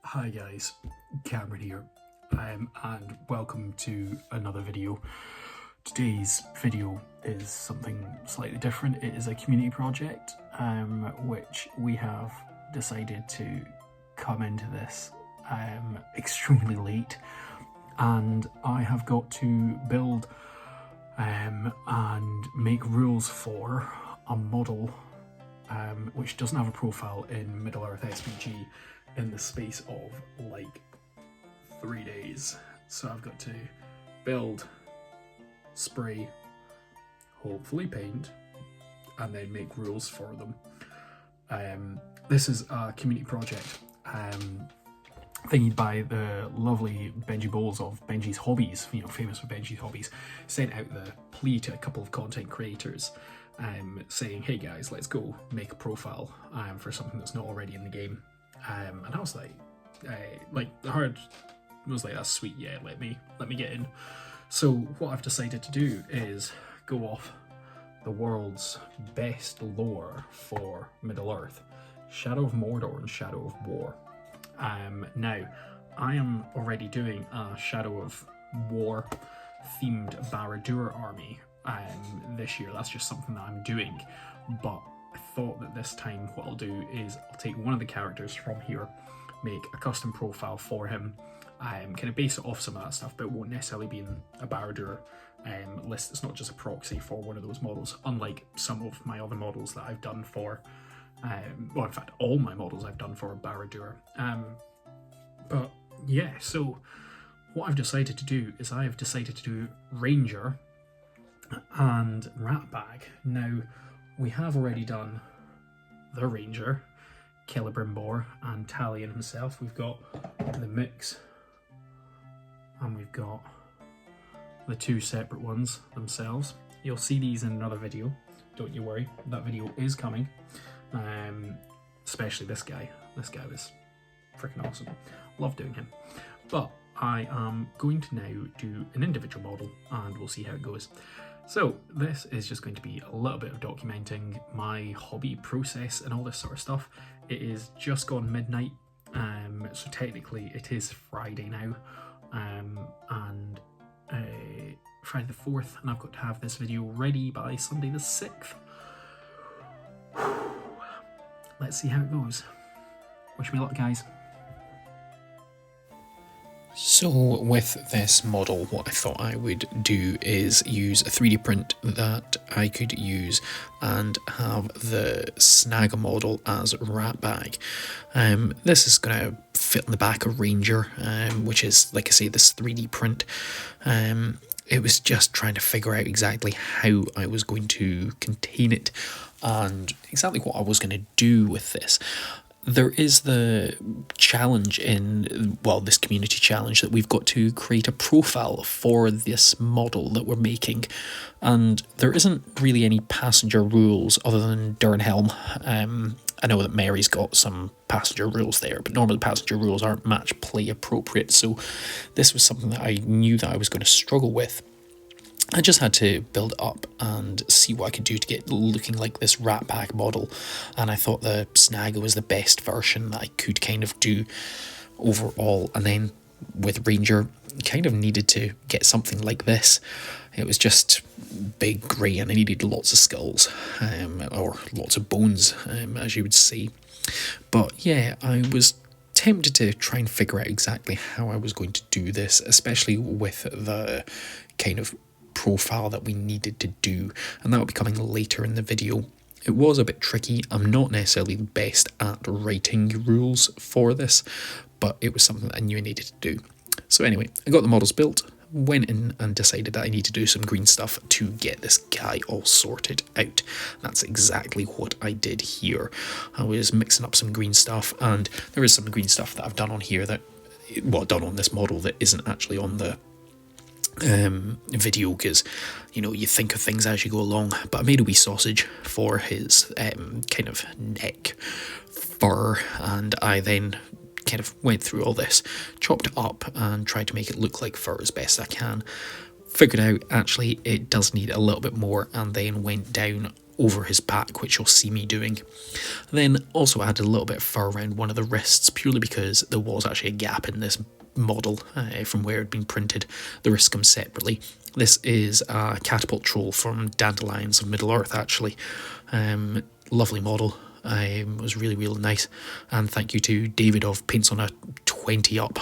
Hi guys, Cameron here, and welcome to another video. Today's video is something slightly different. It is a community project, which we have decided to come into this extremely late, and I have got to build and make rules for a model which doesn't have a profile in Middle-earth SVG in the space of like 3 days. So I've got to build, spray, hopefully paint, and then make rules for them. This is a community project thingied by the lovely Benji Bowles of Benji's Hobbies, famous for Benji's Hobbies, sent out the plea to a couple of content creators saying, hey guys, let's go make a profile for something that's not already in the game. And I was like, the heart was like, that's sweet, yeah, let me get in. So what I've decided to do is go off the world's best lore for Middle-earth, Shadow of Mordor and Shadow of War. Now, I am already doing a Shadow of War themed Barad-dûr army this year. That's just something that I'm doing, but I thought that this time what I'll do is I'll take one of the characters from here, make a custom profile for him, kind of base it off some of that stuff, but it won't necessarily be in a Barad-dûr list. It's not just a proxy for one of those models, unlike some of my other models that I've done for well, in fact, all my models I've done for Barad-dûr. But yeah, so what I've decided to do is I have decided to do Ranger and Ratbag. Now, we have already done the Ranger, Celebrimbor and Talion himself. We've got the mix, and we've got the two separate ones themselves. You'll see these in another video, don't you worry, that video is coming. Especially this guy. This guy was freaking awesome. Love doing him. But I am going to now do an individual model and we'll see how it goes. So this is just going to be a little bit of documenting my hobby process and all this sort of stuff. It is just gone midnight, so technically it is Friday now, and Friday the 4th, and I've got to have this video ready by Sunday the 6th. Let's see how it goes. Wish me luck, guys. So with this model, what I thought I would do is use a 3D print that I could use and have the snag model as Ratbag. This is going to fit on the back of Ranger, which is, like I say, this 3D print. It was just trying to figure out exactly how I was going to contain it and exactly what I was going to do with this. There is the challenge in, well, this community challenge that we've got to create a profile for this model that we're making, and there isn't really any passenger rules other than Durnhelm. I know that Mary's got some passenger rules there, but normally passenger rules aren't match play appropriate, so this was something that I knew that I was going to struggle with. I just had to build it up and see what I could do to get looking like this Ratbag model, and I thought the snag was the best version that I could kind of do overall. And then with Ranger, kind of needed to get something like this. It was just big, grey, and I needed lots of skulls, or lots of bones, as you would say. But yeah, I was tempted to try and figure out exactly how I was going to do this, especially with the kind of profile that we needed to do, and that will be coming later in the video. It was a bit tricky. I'm not necessarily the best at writing rules for this, but it was something that I knew I needed to do. So anyway, I got the models built, went in and decided that I need to do some green stuff to get this guy all sorted out. That's exactly what I did here. I was mixing up some green stuff, and there is some green stuff that I've done on here that, well, done on this model that isn't actually on the video, because you think of things as you go along. But I made a wee sausage for his kind of neck fur, and I then kind of went through all this, chopped it up and tried to make it look like fur as best I can. Figured out actually it does need a little bit more, and then went down over his back, which you'll see me doing. Then also added a little bit of fur around one of the wrists, purely because there was actually a gap in this model from where it had been printed. The wrists come separately. This is a catapult troll from Dandelions of Middle-earth, actually. Lovely model. It was really, really nice. And thank you to David of Paints on a 20 Up,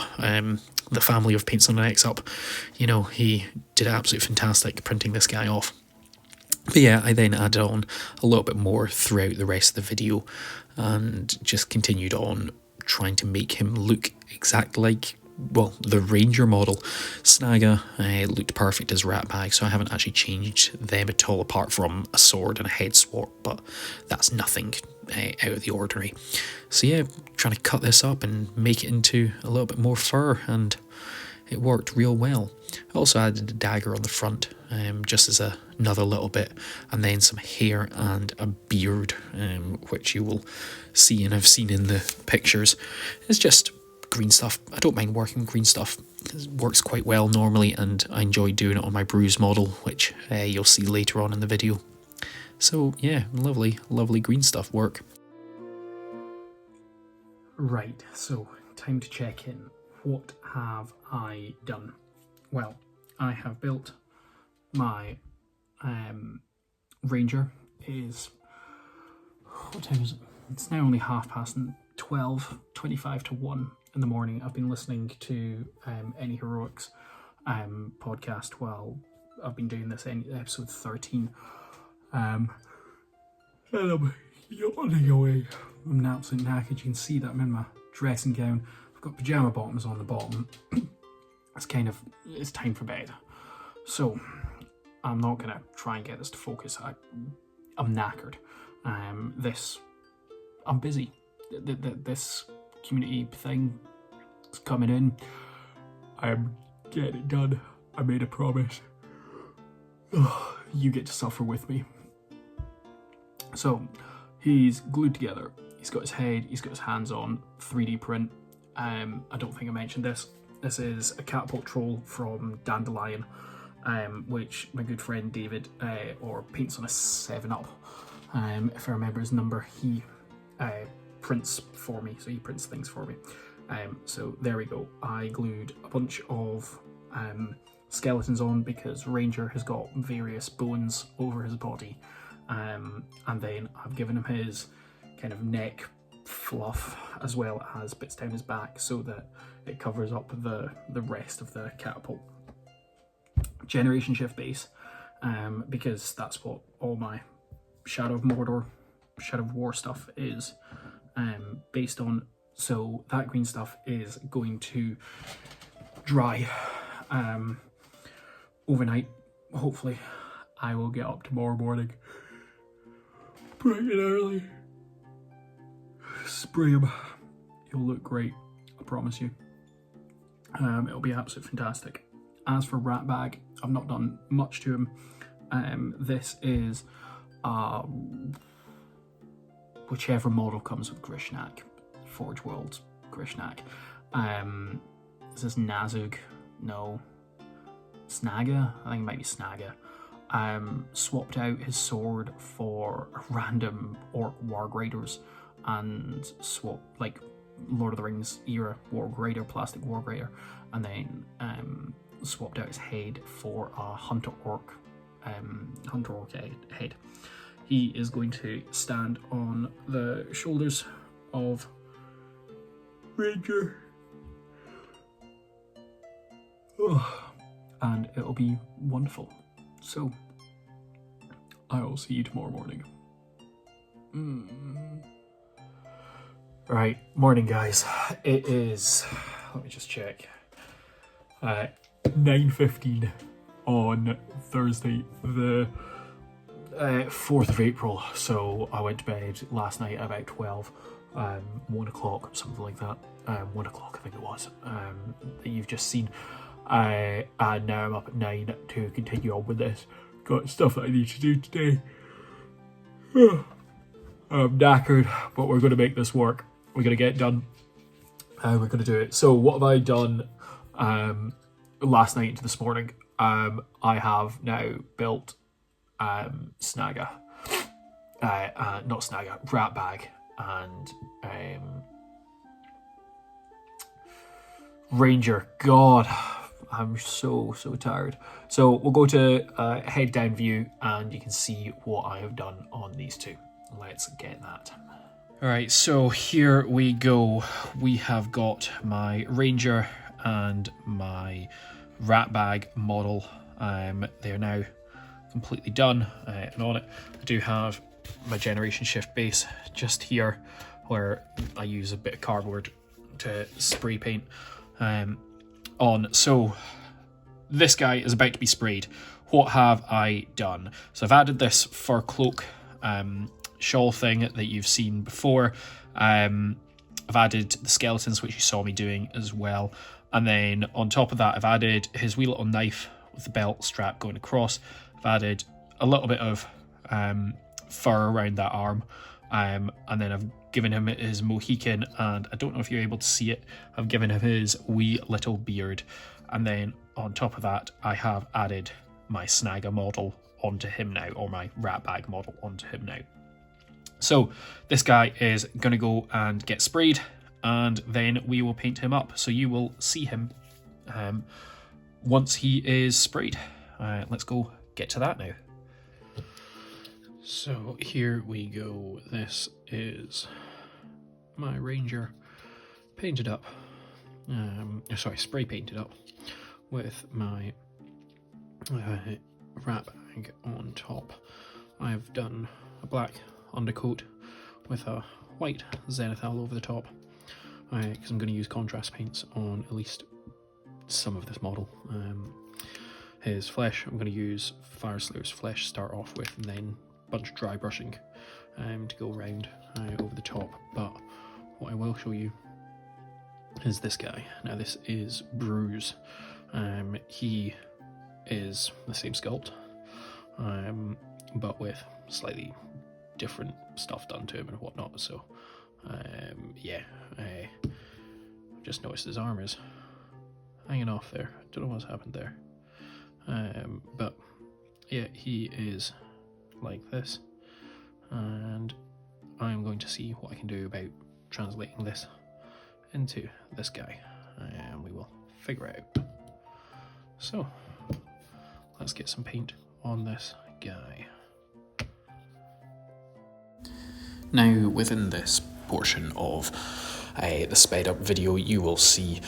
the family of Paints on an X Up. You know, he did absolutely fantastic printing this guy off. But yeah, I then added on a little bit more throughout the rest of the video and just continued on trying to make him look exactly like, well, the Ranger model. Snaga looked perfect as Ratbag, so I haven't actually changed them at all apart from a sword and a head swap, but that's nothing out of the ordinary. So yeah, trying to cut this up and make it into a little bit more fur, and it worked real well. I also added a dagger on the front, just as another little bit, and then some hair and a beard, which you will see and have seen in the pictures. It's just green stuff. I don't mind working with green stuff. It works quite well normally, and I enjoy doing it on my bruise model, which you'll see later on in the video. So yeah, lovely, lovely green stuff work. Right, so time to check in. What have I done? Well, I have built my Ranger. What time is it? It's now only 12:30, 25 to 1 in the morning. I've been listening to Any Heroics podcast while I've been doing this episode 13. And I'm yawning away. I'm absolutely knackered. You can see that I'm in my dressing gown. I've got pyjama bottoms on the bottom. It's time for bed. So I'm not gonna try and get this to focus. I'm knackered. I'm busy. This community thing is coming in. I'm getting it done. I made a promise. You get to suffer with me. So he's glued together. He's got his head. He's got his hands on 3D print. I don't think I mentioned this. This is a catapult troll from Dandelion, which my good friend David, or Paints on a 7-Up, if I remember his number, he prints for me, so he prints things for me. So there we go. I glued a bunch of skeletons on because Ranger has got various bones over his body, and then I've given him his kind of neck fluff as well as bits down his back so that it covers up the rest of the catapult. Generation shift base, because that's what all my Shadow of Mordor, Shadow of War stuff is based on. So that green stuff is going to dry overnight. Hopefully I will get up tomorrow morning bright and early, spray him. He'll look great, I promise you. It'll be absolutely fantastic. As for Ratbag, I've not done much to him. This is whichever model comes with Grishnak, Forge World Grishnak. Is this Nazug? No. Snaga? I think it might be Snaga. Swapped out his sword for random orc warg raiders and swapped, like, Lord of the Rings era warg raider, plastic warg raider, and then swapped out his head for a hunter orc head. He is going to stand on the shoulders of Ranger. And it'll be wonderful. So, I will see you tomorrow morning. Right, morning guys. It is, let me just check, 9:15 on Thursday, the 4th of April. So I went to bed last night at about 12, 1 o'clock, something like that. 1 o'clock I think it was, that you've just seen. And now I'm up at 9 to continue on with this. Got stuff that I need to do today. I'm knackered, but we're going to make this work. We're going to get it done. We're going to do it. So what have I done last night into this morning? I have now built Snaga. not Snagger, Ratbag and Ranger. God, I'm so tired. So we'll go to head down view and you can see what I have done on these two. Let's get that. Alright, so here we go. We have got my Ranger and my Ratbag model. They're now completely done, and on it I do have my generation shift base just here, where I use a bit of cardboard to spray paint on. So this guy is about to be sprayed. What have I done? So I've added this fur cloak shawl thing that you've seen before. I've added the skeletons, which you saw me doing as well, and then on top of that I've added his wee little knife with the belt strap going across. I've added a little bit of fur around that arm, and then I've given him his Mohican, and I don't know if you're able to see it, I've given him his wee little beard, and then on top of that I have added my Snagger model onto him now, or my Ratbag model onto him now. So this guy is going to go and get sprayed, and then we will paint him up. So you will see him once he is sprayed. Let's go get to that now. So here we go. This is my Ranger painted up, spray painted up with my Ratbag on top. I've done a black undercoat with a white zenithal over the top, because I'm going to use contrast paints on at least some of this model. His flesh, I'm going to use Fire Slayer's flesh to start off with, and then a bunch of dry brushing to go around over the top. But what I will show you is this guy. Now this is Bruise. He is the same sculpt, but with slightly different stuff done to him and whatnot. So yeah, I've just noticed his arm is hanging off there. Don't know what's happened there, but yeah, he is like this, and I'm going to see what I can do about translating this into this guy, and we will figure it out. So let's get some paint on this guy. Now, within this portion of the sped up video, you will see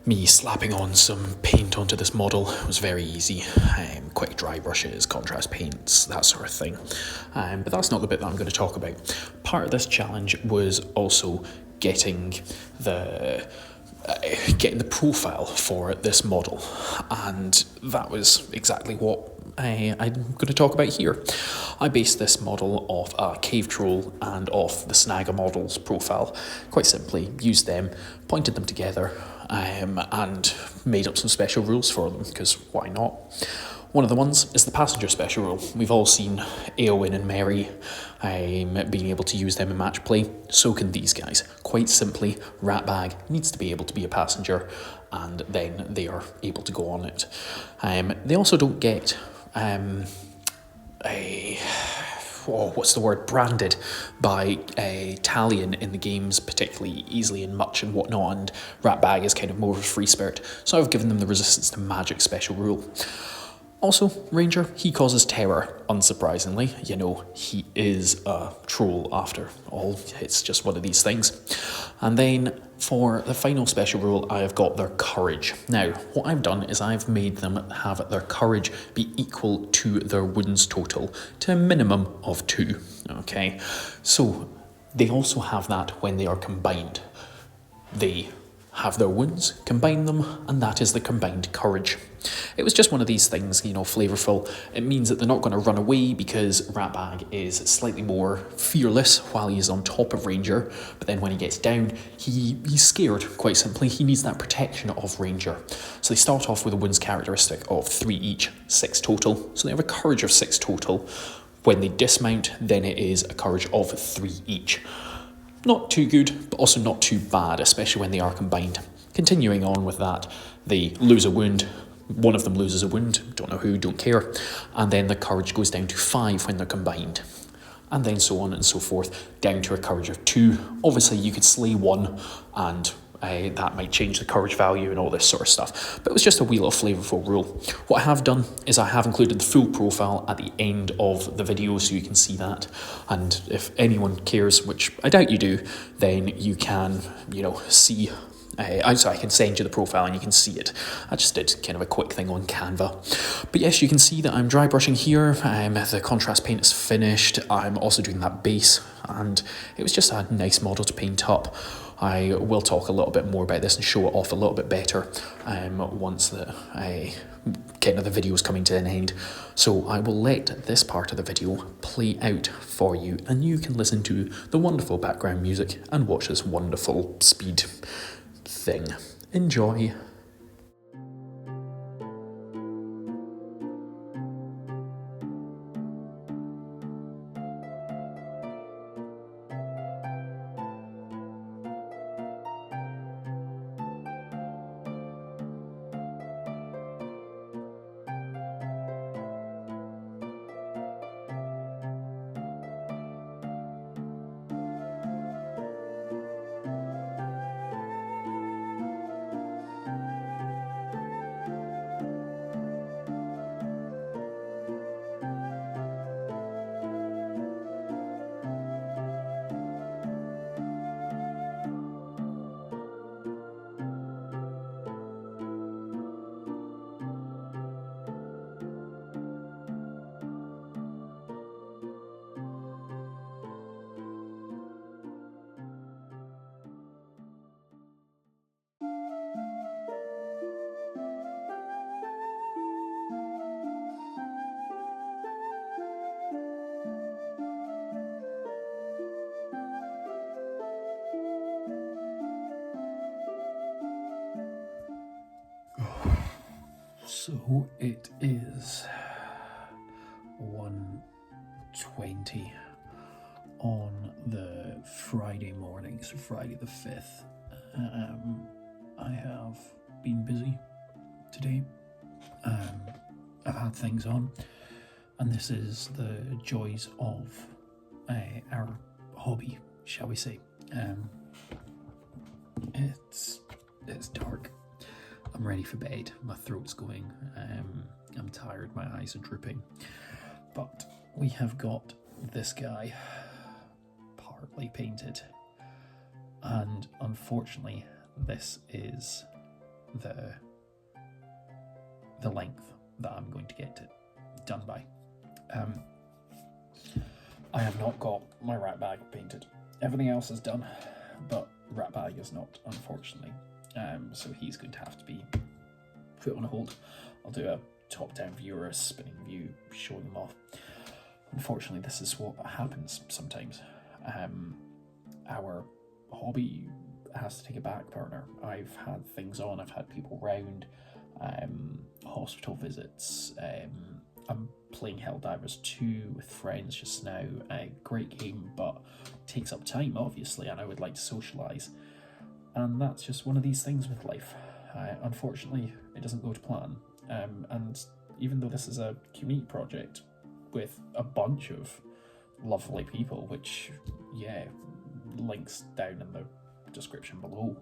me slapping on some paint onto this model. It was very easy, quick dry brushes, contrast paints, that sort of thing. But that's not the bit that I'm going to talk about. Part of this challenge was also getting the profile for this model, and that was exactly what I'm going to talk about here. I based this model off a cave troll and off the Snagger model's profile. Quite simply, used them, pointed them together, and made up some special rules for them, because why not? One of the ones is the passenger special rule. We've all seen Eowyn and Mary being able to use them in match play. So can these guys. Quite simply, Ratbag needs to be able to be a passenger, and then they are able to go on it. They also don't get branded by a Talion in the games particularly easily and much and whatnot, and Ratbag is kind of more of a free spirit, so I've given them the resistance to magic special rule. Also, Ranger, he causes terror, unsurprisingly. You know, he is a troll after all. It's just one of these things. And then for the final special rule, I have got their courage. Now, what I've done is I've made them have their courage be equal to their wounds total, to a minimum of 2. Okay, so they also have that when they are combined. They have their wounds, combine them, and that is the combined courage. It was just one of these things, you know, flavourful. It means that they're not going to run away, because Ratbag is slightly more fearless while he's on top of Ranger, but then when he gets down, he's scared, quite simply. He needs that protection of Ranger. So they start off with a wounds characteristic of 3 each, 6 total. So they have a courage of 6 total. When they dismount, then it is a courage of 3 each. Not too good, but also not too bad, especially when they are combined. Continuing on with that, they lose a wound. One of them loses a wound, don't know who, don't care. And then the courage goes down to 5 when they're combined. and then so on and so forth, down to a courage of 2. Obviously, you could slay 1, and that might change the courage value and all this sort of stuff. But it was just a wee little flavourful rule. What I have done is I have included the full profile at the end of the video so you can see that. And if anyone cares, which I doubt you do, then you can, see. So I can send you the profile and you can see it. I just did kind of a quick thing on Canva. But yes, you can see that I'm dry brushing here. The contrast paint is finished. I'm also doing that base, and it was just a nice model to paint up. I will talk a little bit more about this and show it off a little bit better once the video is coming to an end. So I will let this part of the video play out for you, and you can listen to the wonderful background music and watch this wonderful speed thing. Enjoy. So it is 1:20 on the Friday morning, so Friday the 5th. I have been busy today. I've had things on, and this is the joys of our hobby, shall we say. It's dark. I'm ready for bed. My throat's going. I'm tired. My eyes are drooping. But we have got this guy partly painted, and unfortunately, this is the length that I'm going to get it done by. I have not got my Ratbag painted. Everything else is done, but Ratbag is not, unfortunately. So he's going to have to be put on hold. I'll do a top-down view or a spinning view showing them off. Unfortunately, this is what happens sometimes. Our hobby has to take a back burner. I've had things on, I've had people round, hospital visits. I'm playing Helldivers 2 with friends just now. A great game, but takes up time, obviously, and I would like to socialise. And that's just one of these things with life. Unfortunately, it doesn't go to plan. And even though this is a community project with a bunch of lovely people, which, yeah, links down in the description below,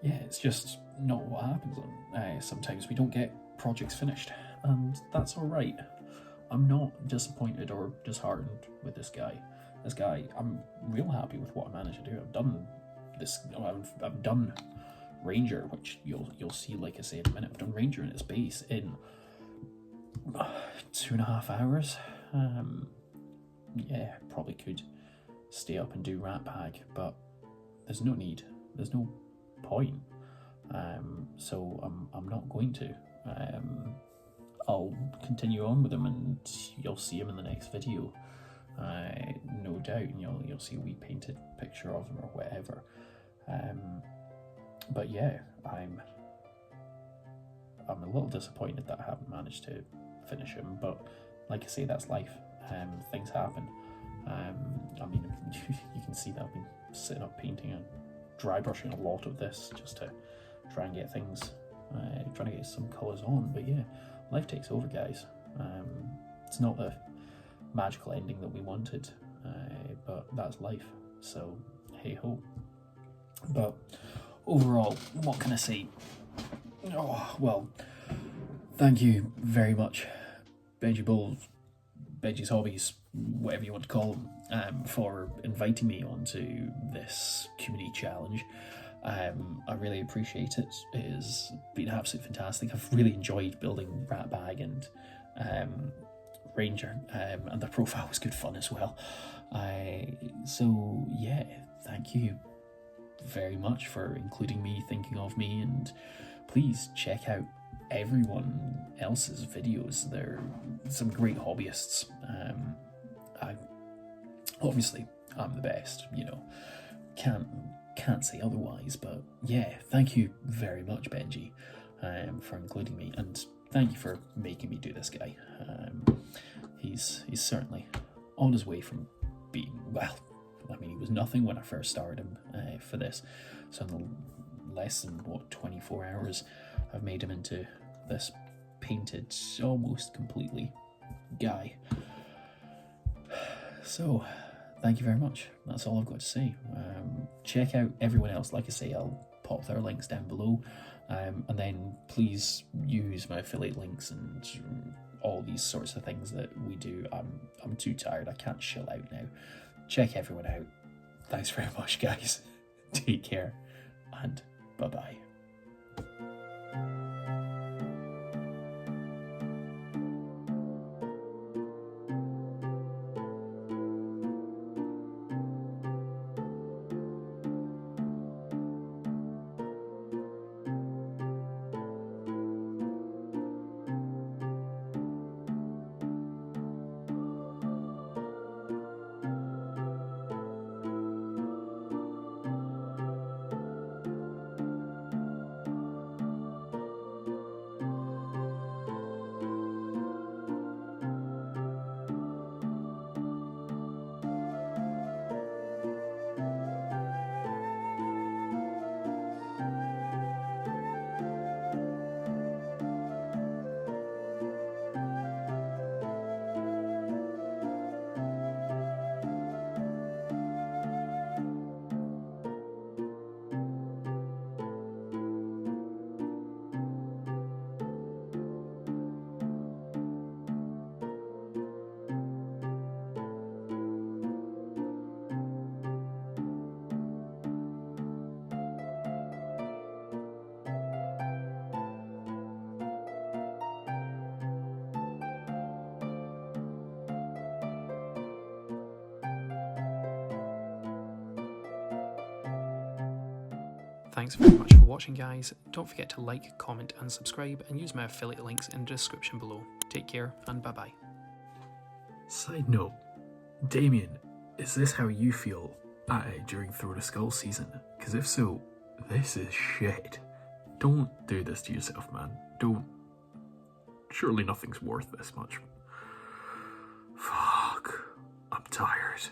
yeah, it's just not what happens. Sometimes we don't get projects finished, and that's all right. I'm not disappointed or disheartened with this guy. I'm real happy with what I managed to do. I've done this. I've done Ranger, which you'll see, like I say in a minute. I've done Ranger in its base in 2.5 hours. Yeah, probably could stay up and do Ratbag, but there's no need. There's no point. So I'm not going to. I'll continue on with him, and you'll see him in the next video. No doubt, and you'll see a wee painted picture of him or whatever. But yeah, I'm a little disappointed that I haven't managed to finish him, but like I say, that's life. Things happen. I mean, you can see that I've been sitting up painting and dry brushing a lot of this just to try and get things, trying to get some colours on. But yeah, life takes over, guys. It's not the magical ending that we wanted, but that's life, so hey ho. But overall, what can I say? Oh, well, thank you very much, Benji Bowles, Benji's Hobbies, whatever you want to call them, for inviting me onto this community challenge. I really appreciate it. It has been absolutely fantastic. I've really enjoyed building Ratbag and Ranger, and the profile was good fun as well. So yeah, thank you very much for including me, thinking of me, and please check out everyone else's videos. They're some great hobbyists. I'm the best, you know, can't say otherwise, but yeah, thank you very much, Benji, for including me, and thank you for making me do this guy. He's certainly on his way from being, well, I mean, he was nothing when I first started him for this, so in less than, 24 hours, I've made him into this painted, almost completely guy. So, thank you very much. That's all I've got to say. Check out everyone else. Like I say, I'll pop their links down below, and then please use my affiliate links and all these sorts of things that we do. I'm too tired. I can't chill out now. Check everyone out. Thanks very much, guys. Take care, and bye-bye. Thanks very much for watching, guys. Don't forget to like, comment and subscribe, and use my affiliate links in the description below. Take care and bye bye. Side note, Damien, is this how you feel during Throw the Skull season? Because if so, this is shit. Don't do this to yourself, man. Don't. Surely nothing's worth this much. Fuck. I'm tired.